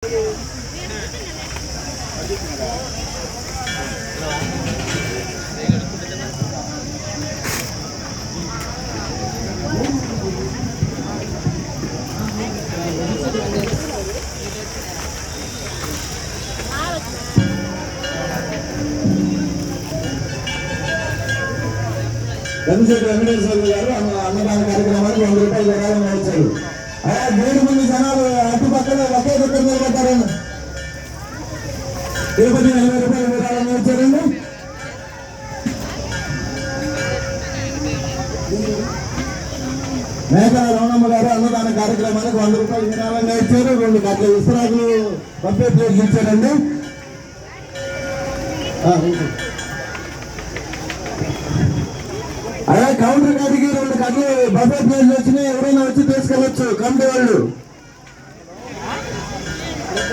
గంశెట్టి వెంకటేశ్వర గారు అన్నదాన కార్యక్రమానికి 100 రూపాయలు విరాళంగా ఇచ్చారు. అలా 7 మంది జనాలు అటుపక్కన ఒకే దగ్గర నిలబడ్డారండి. తిరుపతి 40 రూపాయలు విరాళంగా ఇచ్చారండి. మేకల రమణమ్మ గారు అన్నదాన కార్యక్రమానికి 100 రూపాయలు విరాళంగా ఇచ్చారు. 2 గట్ల విస్తరాకులు పంపే ప్లేట్లు ఇచ్చారండి. అలా కౌంటర్ కాడికి 2 గంటలు బఫే ప్లేట్లు వచ్చినాయి. ఎవరైనా వచ్చి తీసుకెళ్ళొచ్చు. కమిటీ వాళ్ళు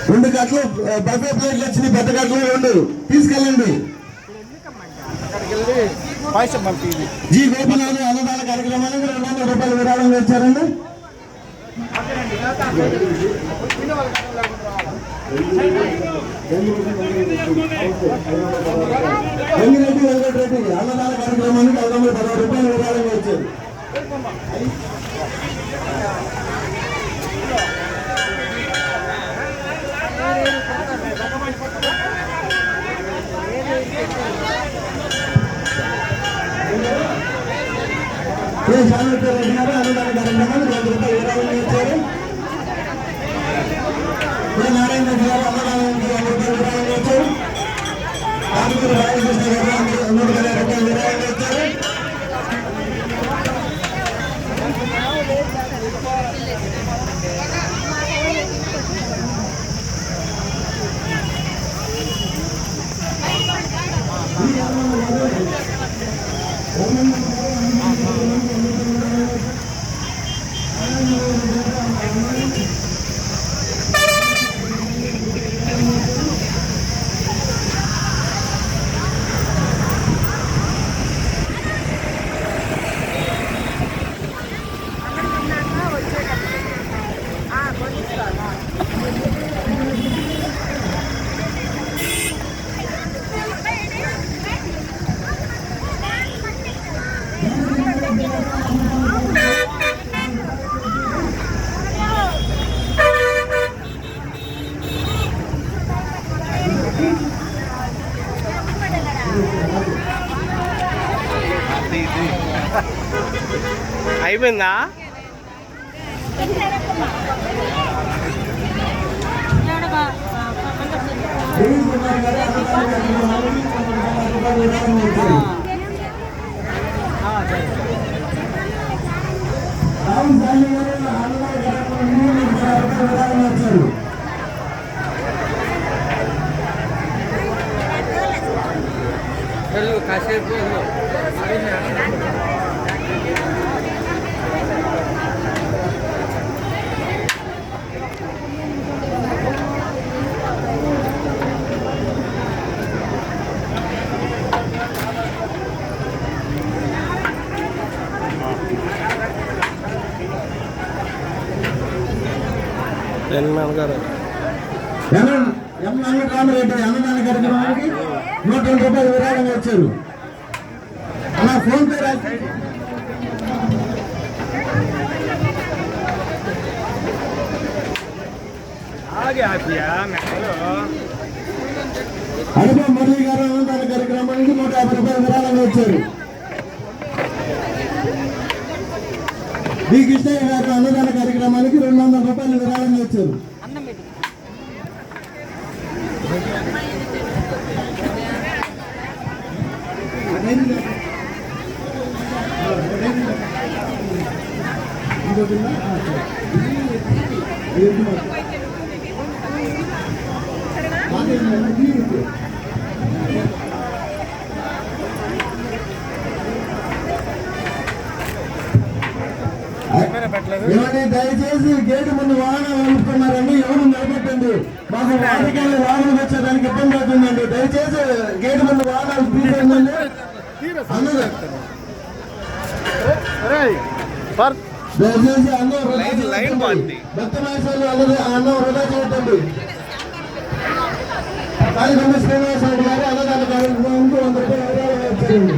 2 గంటలు బఫే ప్లేట్లు వచ్చినాయి. పెద్ద గంటలు 2 తీసుకెళ్ళండి. జీ గోపినాథ్ అన్నదాన కార్యక్రమానికి 200 రూపాయలు విరాళంగా ఇచ్చారండి. వెంగిరెడ్డి వెంకటరెడ్డి అన్నదాన కార్యక్రమానికి 510 రూపాయలు విరాళంగా ఇచ్చారు. రెడ్డి గారు అన్నదాన కార్యక్రమానికి 100 రూపాయలు విరాళంగా ఇచ్చారు. నారాయణ రెడ్డి గారు అన్నదానానికి 100 రూపాయలు విరాళంగా ఇచ్చారు. రామకృష్ణ గారు 100 రూపాయలు విరాళంగా ఇచ్చారు. అయిపోయిందా? కాసేపు రామరెడ్డి అన్నదాన కార్యక్రమానికి 120 రూపాయలు విరాళంగా వచ్చారు. అలా ఫోన్ పే అనుప మురళి గారు అన్నదాన కార్యక్రమానికి 150 రూపాయలు విరాళంగా వచ్చారు. బి కృష్ణయ్య గారు అన్నదాన కార్యక్రమానికి 200 రూపాయలు విరాళంగా వచ్చారు. దయచేసి గేటు ముందు వాహనాలు నిలుపుతున్నారండి. ఎవరు నిలబెట్టండి. మాకు వాహనాలు వచ్చేదానికి ఇబ్బంది అవుతుందండి. దయచేసి గేటు ముందు వాహనాలు తీసేయండి. దయచేసి అన్నం వృధా చేయొద్దండి. కాళికొండ శ్రీనివాసరెడ్డి గారు అన్నదాన కార్యక్రమానికి 100 రూపాయలు విరాళం ఇచ్చారండి.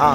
ఆ